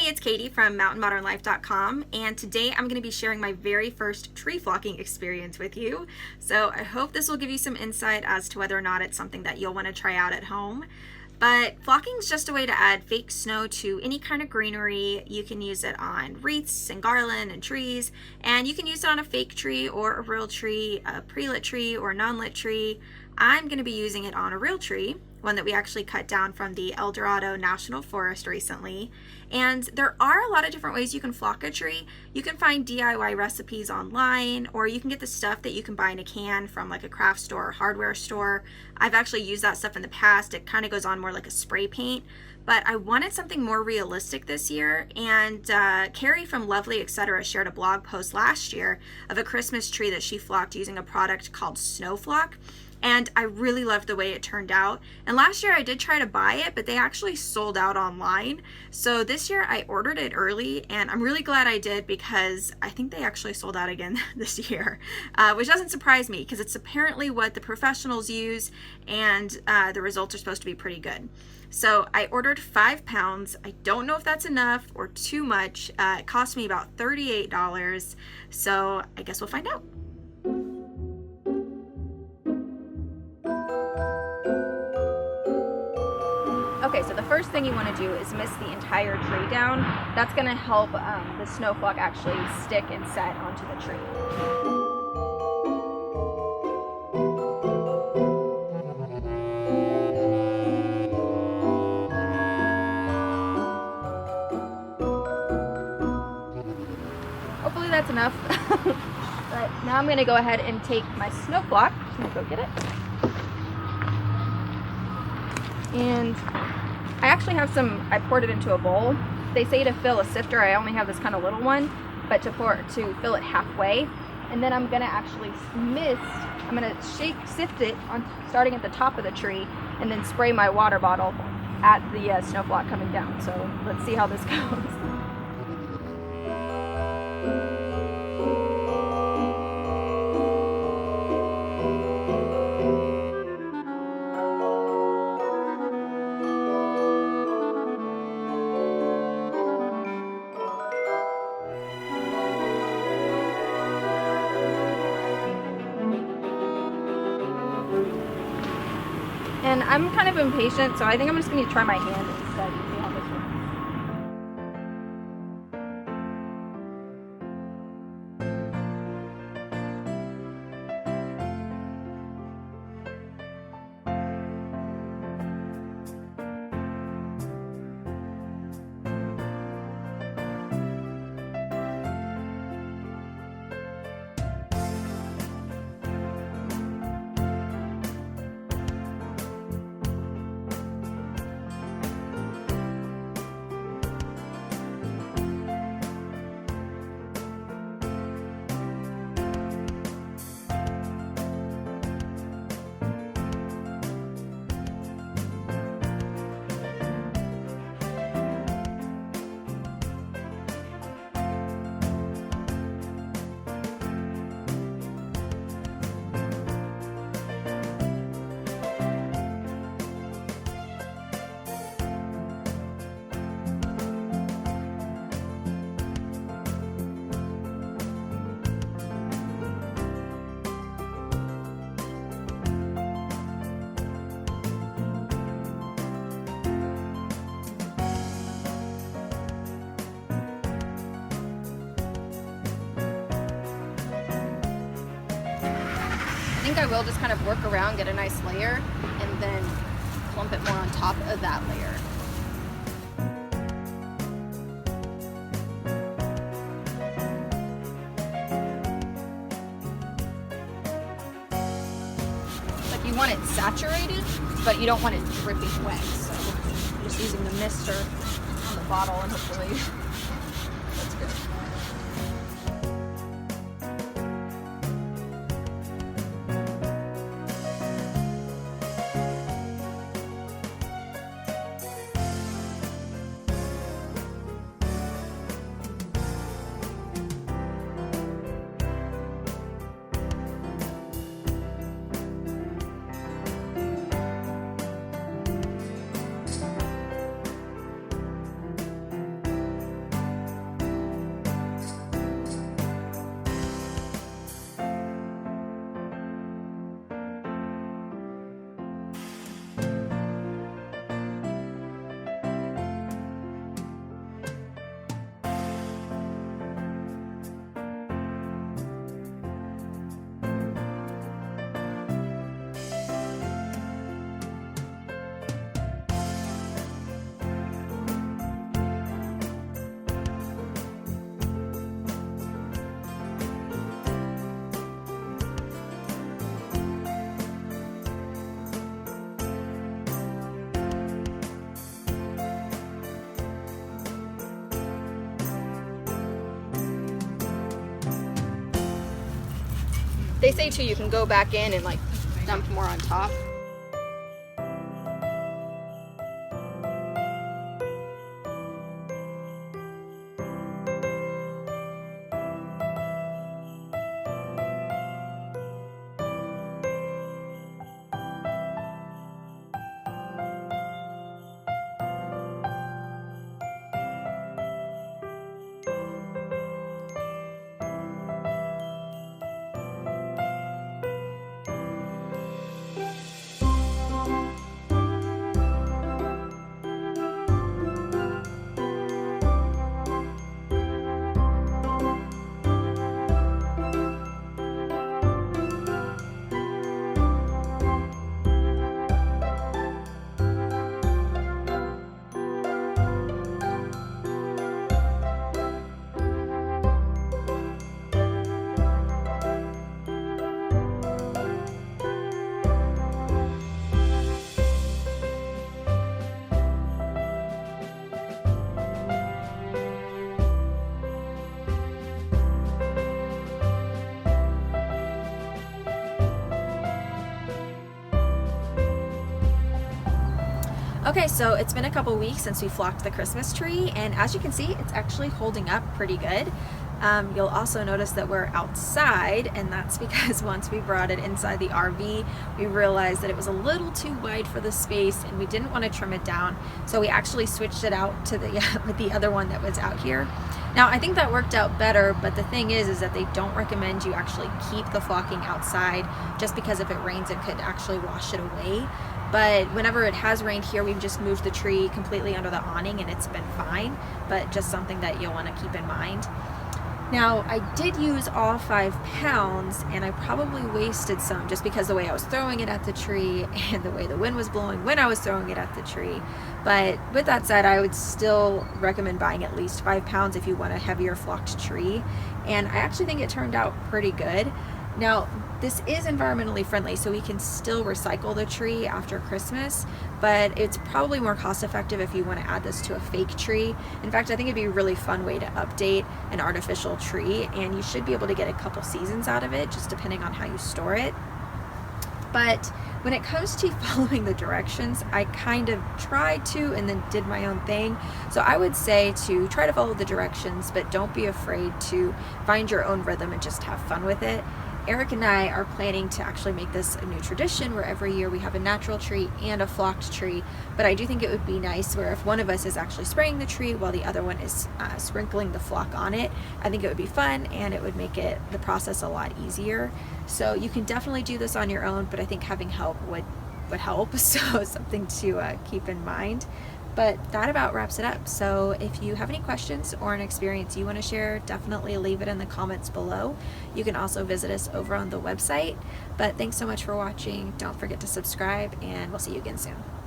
it's Katie from mountainmodernlife.com, and today I'm going to be sharing my very first tree flocking experience with you. So I hope this will give you some insight as to whether or not it's something that you'll want to try out at home. But flocking is just a way to add fake snow to any kind of greenery. You can use it on wreaths and garland and trees, and you can use it on a fake tree or a real tree, a pre-lit tree or a non-lit tree. I'm going to be using it on a real tree, one that we actually cut down from the El Dorado National Forest recently. And there are a lot of different ways you can flock a tree. You can find DIY recipes online, or you can get the stuff that you can buy in a can from like a craft store or hardware store. I've actually used that stuff in the past. It kind of goes on more like a spray paint, but I wanted something more realistic this year. And Carrie from Lovely Etc. shared a blog post last year of a Christmas tree that she flocked using a product called SnoFlock. And I really loved the way it turned out. And last year I did try to buy it, but they actually sold out online. So this year I ordered it early, and I'm really glad I did because I think they actually sold out again this year, which doesn't surprise me because it's apparently what the professionals use, and the results are supposed to be pretty good. So I ordered 5 pounds. I don't know if that's enough or too much. It cost me about $38. So I guess we'll find out. Okay, so the first thing you want to do is mist the entire tree down. That's going to help the SnoFlock actually stick and set onto the tree. Hopefully that's enough. But now I'm going to go ahead and take my SnoFlock. I'm going to go get it. And I actually have some, I poured it into a bowl. They say to fill a sifter. I only have this kind of little one, but to fill it halfway. And then I'm gonna actually I'm gonna sift it starting at the top of the tree, and then spray my water bottle at the SnoFlock coming down. So let's see how this goes. And I'm kind of impatient, so I think I'm just going to try my hand instead and see how this works. I think I will just kind of work around, get a nice layer, and then clump it more on top of that layer. Like you want it saturated, but you don't want it dripping wet. So I'm just using the mister on the bottle, and hopefully that's good. They say too, you can go back in and like dump more on top. Okay, so it's been a couple weeks since we flocked the Christmas tree, and as you can see, it's actually holding up pretty good. You'll also notice that we're outside, and that's because once we brought it inside the RV, we realized that it was a little too wide for the space and we didn't want to trim it down. So we actually switched it out to the other one that was out here. Now, I think that worked out better, but the thing is that they don't recommend you actually keep the flocking outside, just because if it rains, it could actually wash it away. But whenever it has rained here, we've just moved the tree completely under the awning and it's been fine, but just something that you'll want to keep in mind. Now, I did use all 5 pounds, and I probably wasted some just because the way I was throwing it at the tree and the way the wind was blowing when I was throwing it at the tree. But with that said, I would still recommend buying at least 5 pounds if you want a heavier flocked tree. And I actually think it turned out pretty good. Now, this is environmentally friendly, so we can still recycle the tree after Christmas, but it's probably more cost effective if you want to add this to a fake tree. In fact, I think it'd be a really fun way to update an artificial tree, and you should be able to get a couple seasons out of it, just depending on how you store it. But when it comes to following the directions, I kind of tried to and then did my own thing. So I would say to try to follow the directions, but don't be afraid to find your own rhythm and just have fun with it. Eric and I are planning to actually make this a new tradition where every year we have a natural tree and a flocked tree, but I do think it would be nice where if one of us is actually spraying the tree while the other one is sprinkling the flock on it. I think it would be fun and it would make the process a lot easier. So you can definitely do this on your own, but I think having help would help, so something to keep in mind. But that about wraps it up. So if you have any questions or an experience you want to share, definitely leave it in the comments below. You can also visit us over on the website. But thanks so much for watching. Don't forget to subscribe, and we'll see you again soon.